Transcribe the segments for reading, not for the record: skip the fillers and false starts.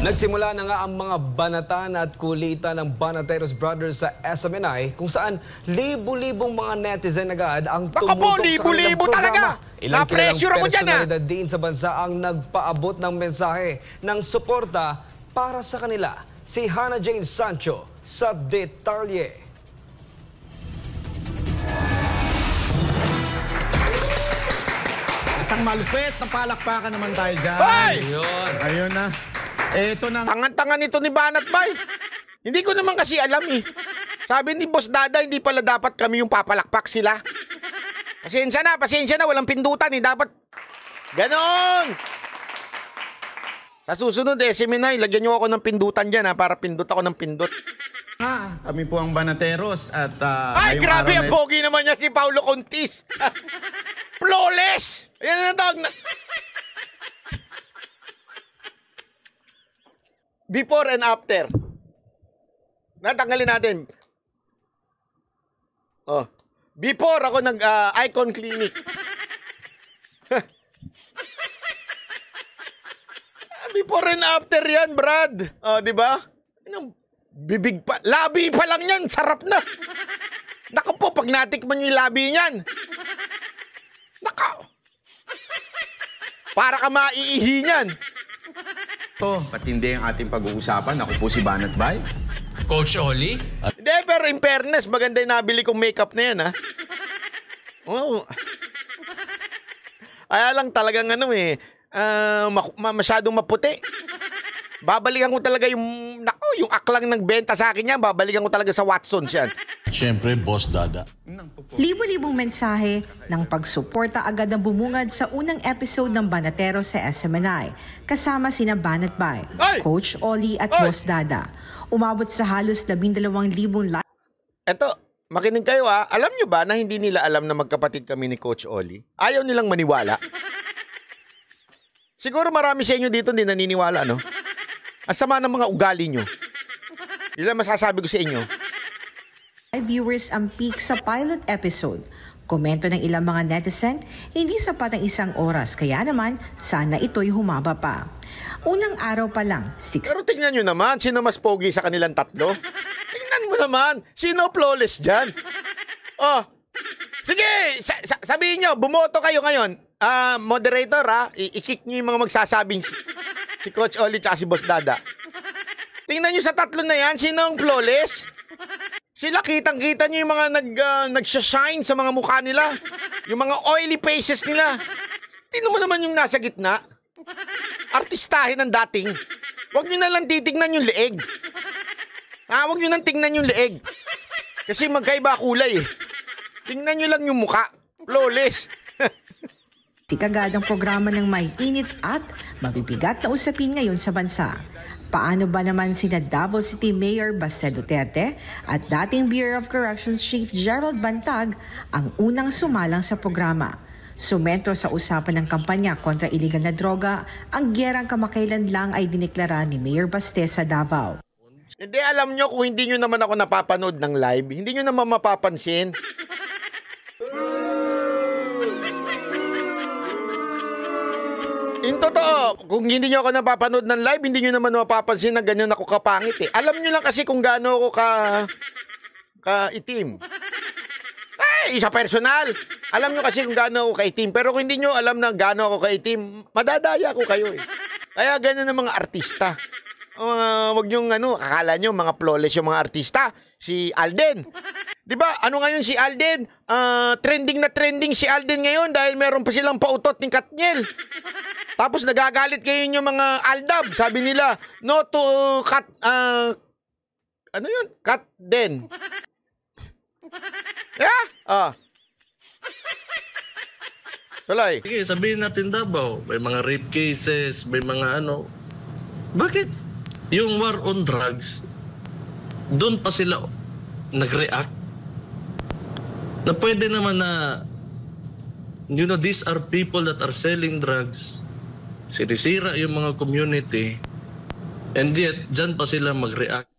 Nagsimula na nga ang mga banatan at kulitan ng Banateros Brothers sa SMNI kung saan libu-libong mga netizen agad ang tumutok sa kanilang programa. Ilang kilalang personalidad din sa bansa ang nagpaabot ng mensahe ng suporta para sa kanila. Si Hannah Jane Sancho sa detalye. Isang malupit na palakpakan naman tayo dyan. Ayun na. Eto na. Tangan-tangan nito ni Banat Bay. Hindi ko naman kasi alam eh. Sabi ni Boss Dada, hindi pala dapat kami yung papalakpak sila. Pasensya na, walang pindutan eh. Dapat ganon. Sa susunod, SMNI, lagyan nyo ako ng pindutan dyan ha, para pindot ako ng pindot. Kami po ang Banateros at ay, grabe ang pogi naman niya si Paulo Contis. Flawless! Ayan ang tawag na. Before and after. Natanggalin natin. Oh. Before ako nag-Icon Clinic. Before and after yan, Brad. Oh, di ba? Bibig pa. Labi pa lang yan. Sarap na. Naku po, pag natikman nyo yung labi niyan. Naka. Para ka maiihi niyan. Patindi ang ating pag-uusapan. Ako po si Banat Bay. Coach Oli? Hindi, pero in fairness, maganda yung nabili kong makeup na yan, ha? Oh. Kaya lang talagang masyadong maputi. Babalikan ko talaga yung aklang nagbenta sa akin yan. Babalikan ko talaga sa Watsons yan. Siyempre, Boss Dada. Libo-libong mensahe ng pagsuporta agad ang bumungad sa unang episode ng Banatero sa SMNI, kasama sina Banat Bay, Coach Oli at Boss Dada. Umabot sa halos 12,000 like. Eto, makinig kayo ha. Alam nyo ba na hindi nila alam na magkapatid kami ni Coach Oli? Ayaw nilang maniwala. Siguro marami sa inyo dito hindi naniniwala, no? Ang sama ng mga ugali nyo. Yun lang masasabi ko sa inyo. Viewers ang peak sa pilot episode. Komento ng ilang mga netizen, hindi sapat ang 1 oras, kaya naman sana ito'y humaba pa. Unang araw pa lang, 6. Pero tingnan nyo naman, sino mas pogi sa kanilang tatlo? Tingnan mo naman, sino flawless dyan? Oh, sige, sabihin nyo, bumoto kayo ngayon. Moderator i-kick nyo yung mga magsasabing si Coach Oli at si Boss Dada. Tingnan nyo sa tatlo na yan, sino ang flawless? Sila kitang-kita nyo yung mga nag-shine sa mga mukha nila. Yung mga oily faces nila. Tingnan mo naman yung nasa gitna. Artistahin ang dating. Huwag nyo na lang titignan yung leeg. Huwag nyo nang tingnan yung leeg. Kasi magkaiba kulay eh. Tingnan nyo lang yung mukha. Flawless. Sikagad ang programa ng may init at mabibigat na usapin ngayon sa bansa. Paano ba naman sina Davao City Mayor Baste Duterte at dating Bureau of Corrections Chief Gerald Bantag ang unang sumalang sa programa? Sumentro sa usapan ng kampanya kontra iligal na droga, ang gyerang kamakailan lang ay dineklara ni Mayor Baste sa Davao. Hindi, alam nyo, kung hindi nyo naman ako napapanood ng live, hindi nyo naman mapapansin. In totoo, kung hindi nyo ako napapanood ng live, hindi nyo naman mapapansin na ganyan ako kapangit eh. Alam nyo lang kasi kung gaano ako ka-itim. Isa personal. Alam nyo kasi kung gaano ako ka-itim. Pero kung hindi nyo alam na gaano ako ka-itim, madadaya ko kayo eh. Kaya ganyan ang mga artista. Wag nyo akala nyo mga flawless yung mga artista. Si Alden. Diba? Ano ngayon si Alden? Trending na trending si Alden ngayon dahil meron pa silang pautot ni Katniel. Tapos nagagalit ngayon yung mga Aldab. Sabi nila, no to cut, ano yun? Cut den. Yeah? Tuloy. Sige, sabihin natin Davao, may mga rape cases, may mga Bakit yung war on drugs, doon pa sila nag-react? Na pwede naman na, these are people that are selling drugs. Sinisira yung mga community. And yet, dyan pa sila mag-react.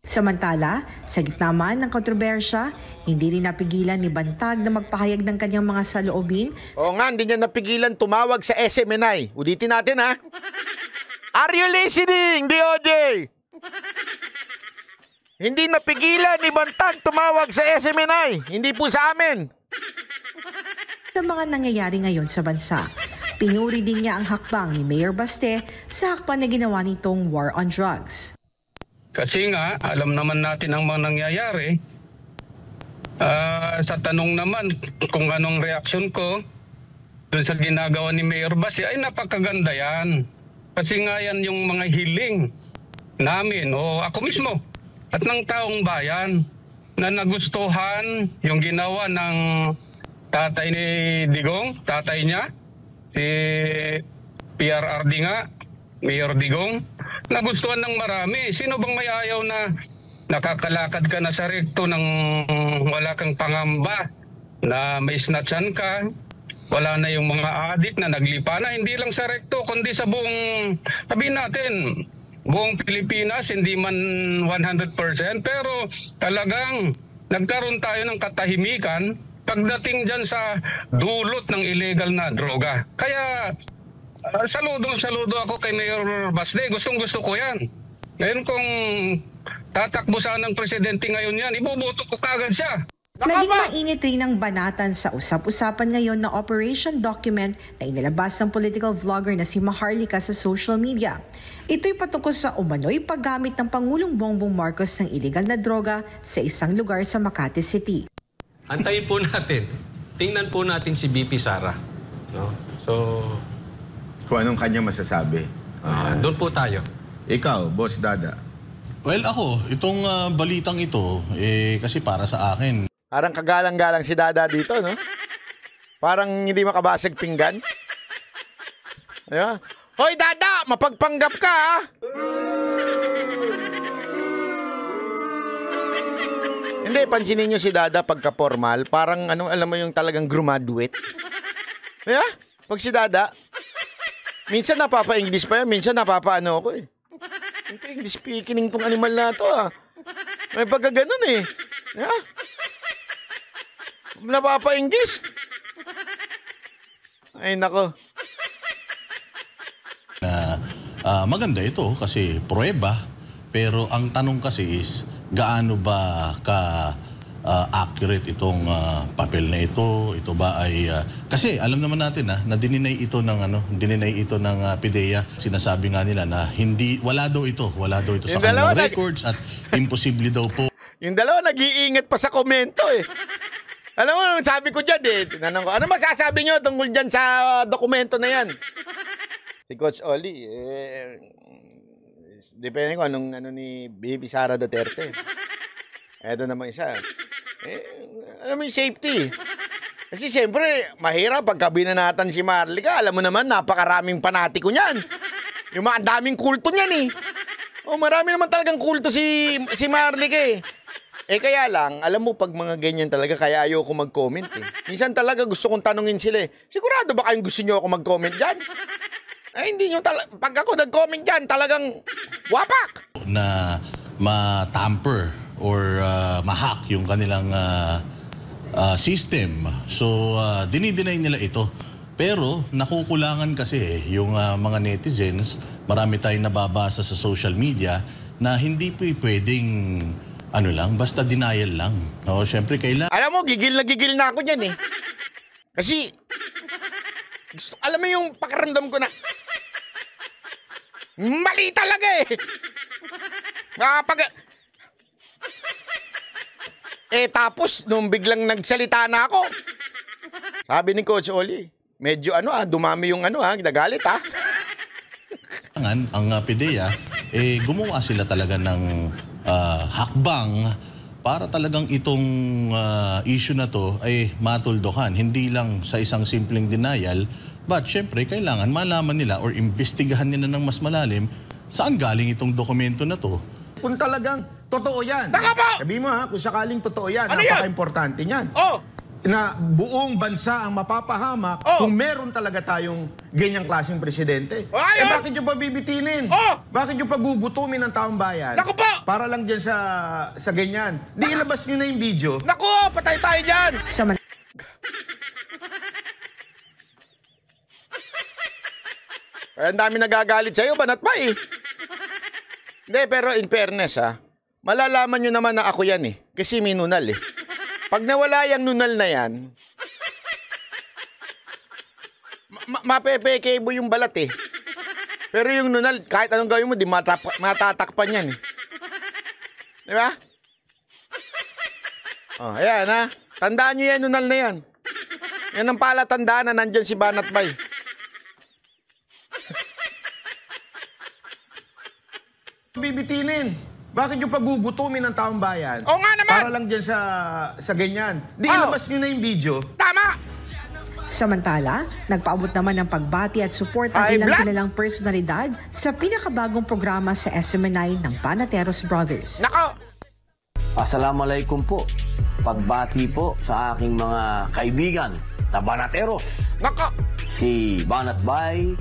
Samantala, sa gitna man ng kontrobersya, hindi rin napigilan ni Bantag na magpahayag ng kanyang mga saloobin. Oo nga, hindi niya napigilan tumawag sa SMNI. Ulitin natin ha. Are you listening, DOJ? Hindi napigilan ni Bantag tumawag sa SMNI. Hindi po sa amin. Sa mga nangyayari ngayon sa bansa, pinuri din niya ang hakbang ni Mayor Baste sa hakbang na ginawa nitong war on drugs. Kasi nga, alam naman natin ang mga nangyayari. Sa tanong naman kung anong reaksyon ko dun sa ginagawa ni Mayor Baste, ay napakaganda yan. Kasi nga yan yung mga hiling namin o ako mismo at ng taong bayan na nagustuhan yung ginawa ng tatay ni Digong, tatay niya, si PRRD nga, Mayor Digong. Nagustuhan ng marami. Sino bang may ayaw na nakakalakad ka na sa rekto ng wala kang pangamba, na may snatchan ka, wala na yung mga adik na naglipa na, hindi lang sa rekto, kundi sa buong, sabihin natin, buong Pilipinas, hindi man 100%, pero talagang nagkaroon tayo ng katahimikan pagdating dyan sa dulot ng illegal na droga. Kaya, saludo ako kay Mayor Baste. Gustong-gusto ko yan. Ngayon kung tatakbo sana ng presidente ngayon yan, iboboto ko kagad siya. Naging mainit rin ang banatan sa usap-usapan ngayon na operation document na inilabas ng political vlogger na si Maharlika sa social media. Ito'y patungkol sa umano'y paggamit ng Pangulong Bongbong Marcos ng illegal na droga sa isang lugar sa Makati City. Antayin po natin. Tingnan po natin si BP Sara. No? So, Kung anong kanya masasabi. doon po tayo. Ikaw, Boss Dada. Well, ako, itong balitang ito, kasi para sa akin, Parang kagalang-galang si Dada dito, no? Parang hindi makabasag pinggan. Ayan. Hoy, Dada! Mapagpanggap ka, ha? Hindi, pansinin nyo si Dada pagka-formal. Parang, alam mo yung talagang graduate. Yeah? Pag si Dada, minsan napapa-English pa yan, minsan napapa-ano ako, eh. Ito, English speaking tong animal na to, ah. May pagka ganun, eh. Yeah? Napapa-English. Ay, nako. maganda ito kasi pruweba. Pero ang tanong kasi is, gaano ba accurate itong papel na ito? Ito ba ay kasi alam naman natin na dininay ito ng PIDEA. Sinasabi nga nila na wala daw ito sa kanilang records at imposible daw po. Yung dalawa nag-iingat pa sa komento, eh. Alam mo, sabi ko dyan, eh. Tinanong ko, ano masasabi nyo tungkol dyan sa dokumento na yan? Si Coach Oli, depende ko anong ni Baby Sara Duterte. Eto naman isa. Alam mo yung safety. Kasi siyempre, mahirap pagka binanatan si Maharlika. Alam mo naman, napakaraming panatiko niyan. Yung mga daming kulto niyan, eh. Marami naman talagang kulto si Maharlika, eh. Kaya lang, alam mo, pag mga ganyan talaga, kaya ayoko mag-comment, eh. Minsan talaga gusto kong tanungin sila, eh. Sigurado ba kayong gusto nyo ako mag-comment dyan? Ay, hindi nyo pag ako nag-comment dyan, talagang wapak! Na ma-tamper or ma-hack yung kanilang system. So, dinideny nila ito. Pero, nakukulangan kasi yung mga netizens, marami tayong nababasa sa social media na hindi pwedeng basta denial lang. No, syempre kailangan. Alam mo, gigil na ako dyan, eh. Kasi, alam mo yung pakiramdam ko na, mali talaga, eh. Tapos, nung biglang nagsalita na ako, sabi ni Coach Oli, medyo dumami yung nagalit, ha. Ang PIDEA, gumawa sila talaga ng hakbang para talagang itong issue na to ay matuldukan. Hindi lang sa isang simpleng denial, but syempre kailangan malaman nila or imbestigahan nila ng mas malalim saan galing itong dokumento na to. Kung talagang totoo yan. Sabi mo kung sakaling totoo yan, napaka-importante niyan. Na buong bansa ang mapapahamak kung meron talaga tayong ganyang klaseng presidente. Bakit nyo pa bibitinin? Bakit nyo pa gugutumin ng taong bayan? Naku po! Para lang dyan sa ganyan. Di ilabas nyo na yung video. Naku! Patay tayo dyan! Ang dami nagagalit sa'yo, banat pa eh. Hindi, pero in fairness malalaman nyo naman na ako yan eh. Kasi may nunal eh. Pag nawala yung nunal na yan, mapepeke mo yung balat eh. Pero yung nunal, kahit anong gawin mo, di matatakpan yan eh. Di ba? Oh, ayan Tandaan nyo yan, nunal na yan. Yan ang palatandaan na nandyan si Banat Bay. Bibitinin. Bakit yung pagugutumin ng taong bayan? Oo nga naman. Para lang dyan sa ganyan. Di ilabas nyo na yung video. Tama! Samantala, nagpaabot naman ng pagbati at support ang ilang kilalang personalidad sa pinakabagong programa sa SMNI ng Banateros Brothers. Nako! Assalamualaikum po. Pagbati po sa aking mga kaibigan na Banateros. Nako! Si Banat Bay,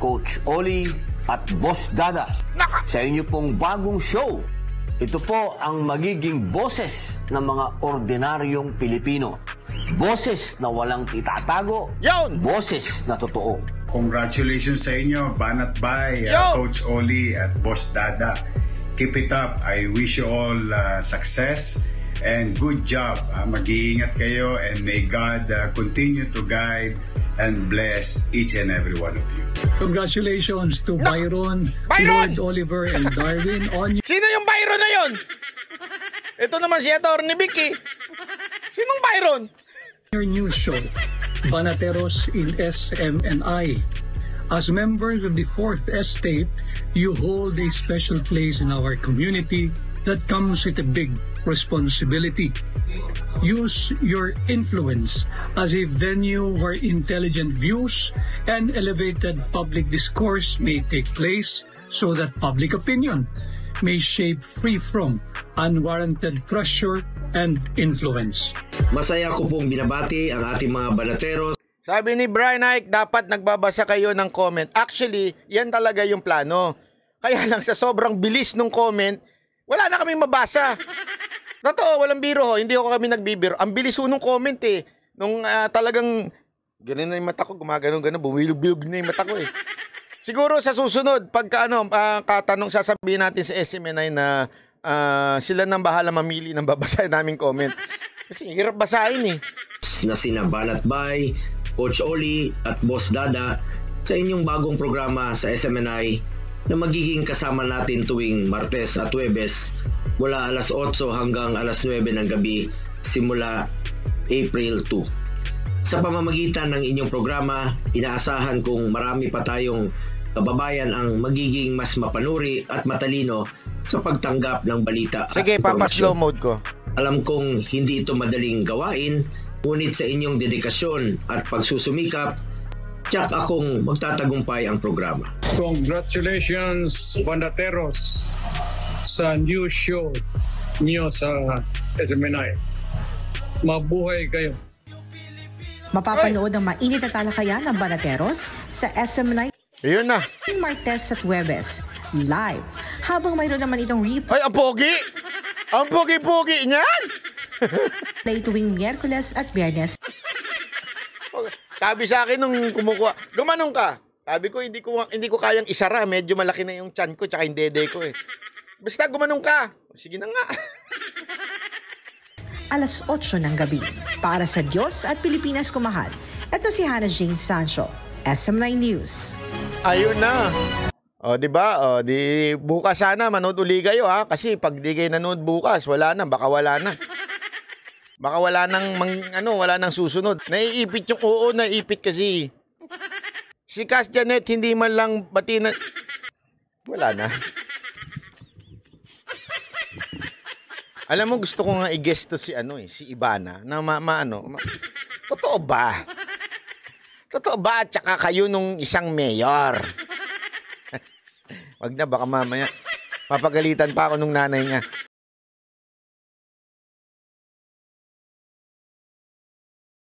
Coach Oli, at Boss Dada. Nako! Sa inyo pong bagong show. Ito po ang magiging boses ng mga ordinaryong Pilipino. Boses na walang itatago. Yun! Boses na totoo. Congratulations sa inyo, Banat Bay, Coach Oli, at Boss Dada. Keep it up. I wish you all success and good job. Mag-iingat kayo and may God continue to guide and bless each and every one of you. Congratulations to Byron, Lord Oliver, and Darwin on Sino yung Byron na yun? Ito naman si Atty. Vicky. Sinong Byron? your new show, Banateros in SMNI. As members of the Fourth Estate, you hold a special place in our community that comes with a big responsibility. Use your influence as a venue where intelligent views and elevated public discourse may take place so that public opinion may shape free from unwarranted pressure and influence. Masaya ko pong binabati ang ating mga Banateros. Sabi ni Brian Ike, dapat nagbabasa kayo ng comment. Actually, yan talaga yung plano. Kaya lang sa sobrang bilis ng comment, wala na kaming mabasa. Totoo, walang biro ho. Hindi ako kami nagbibiro. Ang bilis ho nung comment eh. Nung talagang, ganun na yung mata ko, gumagano-gano, bumilog-bilog na yung mata ko eh. Siguro sa susunod, pagka katanong sasabihin natin sa SMNI na sila nang bahala mamili ng babasahin naming comment. Kasi hirap basahin eh. Na sina Banat Bay, Coach Oli at Boss Dada sa inyong bagong programa sa SMNI na magiging kasama natin tuwing Martes at Huwebes mula alas 8 hanggang alas 9 ng gabi simula April 2. Sa pamamagitan ng inyong programa, inaasahan kong marami pa tayong kababayan ang magiging mas mapanuri at matalino sa pagtanggap ng balita. Sige, papa-slow mode ko. Alam kong hindi ito madaling gawain, ngunit sa inyong dedikasyon at pagsusumikap, tiyak akong magtatagumpay ang programa. Congratulations, Banateros, sa new show niyo sa SMNI. Mabuhay kayo. Mapapanood ang mainit na talakayan ng Banateros sa SMNI Ayun na. Martes at Huwebes, live. Habang mayroon naman itong Ay, ang pogi! Ang pogi-pogi niyan! replay tuwing Miyerkules at Biyernes. Sabi sa akin nung kumukuha, gumanong ka. Sabi ko, hindi ko kayang isara. Medyo malaki na yung tiyan ko tsaka yung dede ko eh. Basta gumanong ka. Sige na nga. Alas 8 ng gabi. Para sa Diyos at Pilipinas kumahal. Ito si Hannah Jane Sancho, SM9 News. Ayun na. O, di ba? O, di bukas sana manood uli kayo ha. Kasi pag di kayo nanood bukas, wala na. Baka wala na. Baka wala nang wala nang susunod. Naiipit yung naiipit kasi. Si Cass Janet hindi man lang bati na. Wala na. Alam mo, gusto ko nga i-guess to si si Ibana na totoo ba? Totoo ba at saka kayo nung isang mayor? Wag na, baka mamaya papagalitan pa ako nung nanay niya.